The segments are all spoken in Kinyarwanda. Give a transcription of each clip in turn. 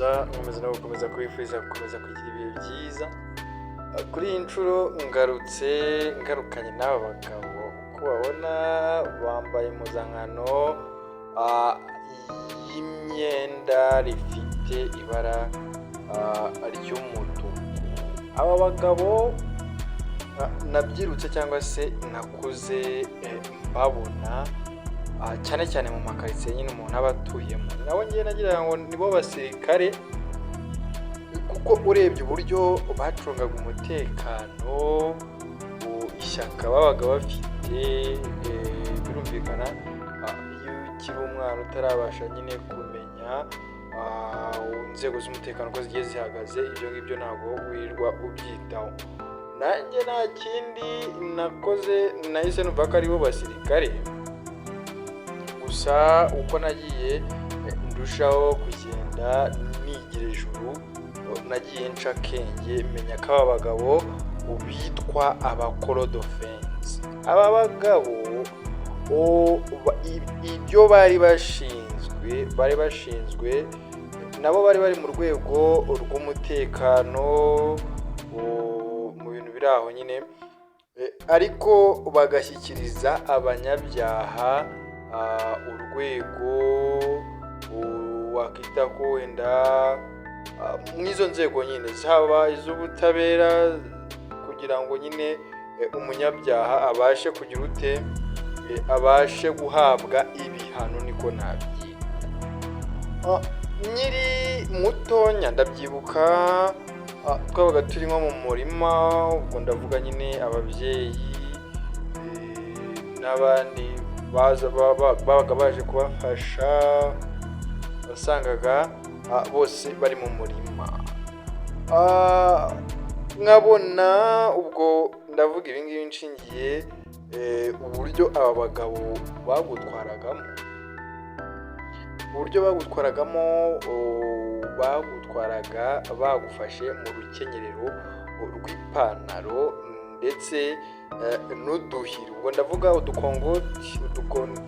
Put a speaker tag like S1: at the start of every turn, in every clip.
S1: gusuhuza nkomeza no gukomeza kwifuriza gukomeza kugira ibihe byiza. Kuri iyi nshuro ngarukanye n'aba bagabo uko babona bambaye impuzankano y'imyenda rifite ibara ry'umutuku. Aba bagabo nabyirutse cyangwa se nakuze mbabona cyane cyane mu makaritsiye nyine umuntu aba atuyemo. Nabo ngiye nagira ngo nibo basirikare kuko urebye uburyo bacungaga umutekano, ishyaka babaga bafite, birumvikana iyo ukiri umwana utarabasha nyine kumenya inzego z'umutekano uko zigiye zihagaze, ibyo ngibyo ntabwo wirirwa ubyitaho. Nanjye nta kindi nakoze nahise numva ko aribo basirikare, gusa uko nagiye ndushaho kugenda nigira ejuru nagiye nca akenge menya ko aba bagabo bitwa abakorodofensi. Aba bagabo ibyo bari bashinzwe nabo bari mu rwego rw'umutekano mu bintu biri aho nyine, ariko bagashyikiriza abanyabyaha urwego wakita ko wenda mw'izo nzego nyine zaba iz'ubutabera, kugira ngo nyine umunyabyaha abashe kugira ute, abashe guhabwa ibihano, niko nabyita. Nkiri mutonya ndabyibuka twabaga turi nko mu murima, ubwo ndavuga nyine ababyeyi n'abandi babaga baje kubafasha, wasangaga bose bari mu murima. Nkabona ubwo ndavuga ibi ngibi nshingiye uburyo aba bagabo bagutwaraga bagufashe mu rukenyerero rw'ipantaro ndetse n'uduhiri. Ubwo ndavuga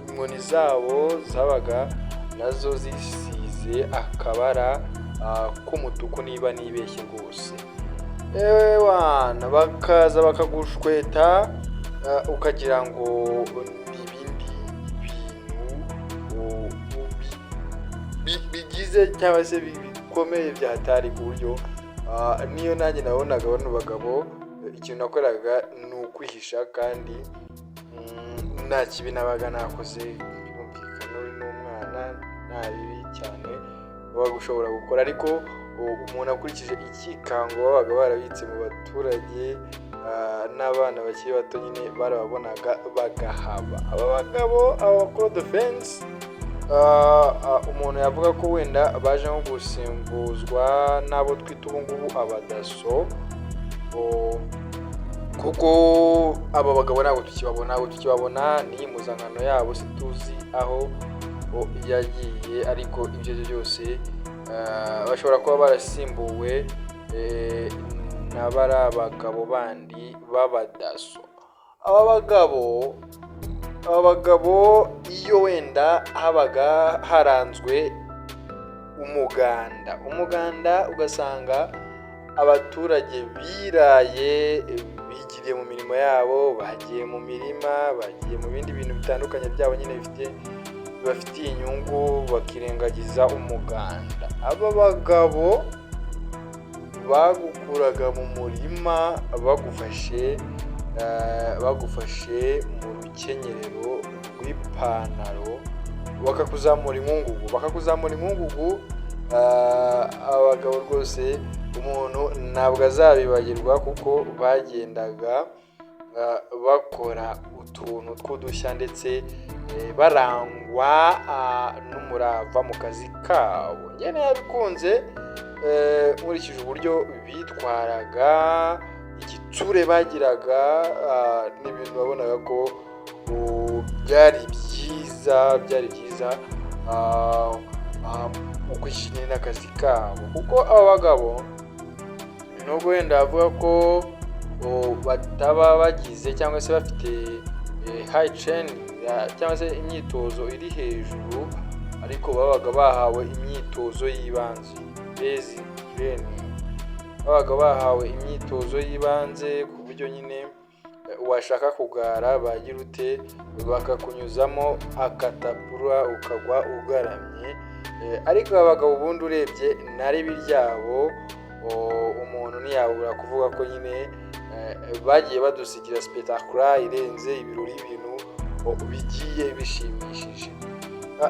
S1: inkoni zabo zabaga nazo zisize akabara k'umutuku niba nibeshye rwose. Wana bakaza bakagushweta ukagira ngo n'ibindi bintu bigize cyangwa se bikomeye byahatari, ku buryo niyo nanjye nabonaga bano bagabo ikintu nakoraga ni ukwihisha, kandi nta kibi nabaga nakoze. Birumvikana uri n'umwana nta bibi cyane wabaga ushobora gukora, ariko umuntu akurikije ikikango babaga barabitse mu baturage n'abana bakiri bato nyine barababonaga bagahaba. Aba bagabo abakorodofensi umuntu yavuga ko wenda baje nko gusimbuzwa n'abo twita ubu ngubu abadaso, kuko aba bagabo ntabwo tukibabona, ni impuzankano yabo situzi aho yagiye, ariko ibyo byose bashobora kuba barasimbuwe n'abari abagabo bandi b'abadaso. Aba bagabo iyo wenda habaga haranzwe umuganda ugasanga abaturage biraye bigiriye mu mirimo yabo, bagiye mu mirima, bagiye mu bindi bintu bitandukanye byabo nyine bibafitiye inyungu, bakirengagiza umuganda. Aba bagabo bagukuraga mu murima bagufashe mu rukenyerero rw'ipantaro bakakuzamura inkungugu. Abagabo rwose umuntu ntabwo azabibagirwa, kuko bagendaga bakora utuntu tw'udushya ndetse barangwa n'umurava mu kazi kabo. Njye nabikunze nkurikije uburyo bitwaraga, igitsure bagiraga, n'ibintu babonaga ko byari byiza ukwishimira n'akazi kabo. Kuko aba bagabo nubwo wenda bavuga ko bataba bagize cyangwa se bafite high training cyangwa se imyitozo iri hejuru, ariko babaga bahawe imyitozo y'ibanze. basic training, babaga bahawe imyitozo y'ibanze ku buryo nyine washaka kugara bagira ute bakakunyuzamo akatapura ukagwa ugaramye. Ariko abagabo ubundi urebye nari biryabo umuntu ntiyabura kuvuga ko nyine bagiye badusigira spectacular irenze ibirori, ibintu bigiye bishimishije.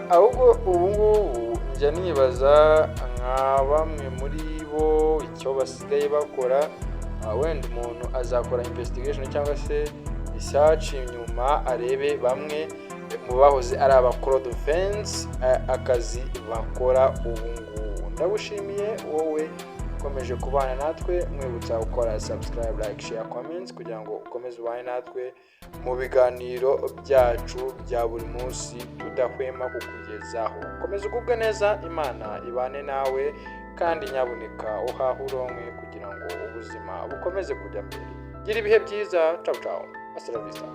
S1: Ahubwo ubu ngubu njya nibaza nka bamwe muri bo icyo basigaye bakora, wenda umuntu azakora investigation cyangwa se research nyuma arebe bamwe mu bahoze ari abakora defense akazi bakora ubu ngubu. Ndagushimiye wowe ukomeje kubana natwe, mwibutsa gukora subscribe, like, share, comments kugira ngo ukomeze ubane natwe mu biganiro byacu bya buri munsi tudahwema kukugezaho. Komeza ugubwe neza, Imana ibane nawe kandi nyabuneka uhahe uronke kugira ngo ubuzima bukomeze kujya mbere. Gira ibihe byiza. Ciao ciao. Hasta la vista.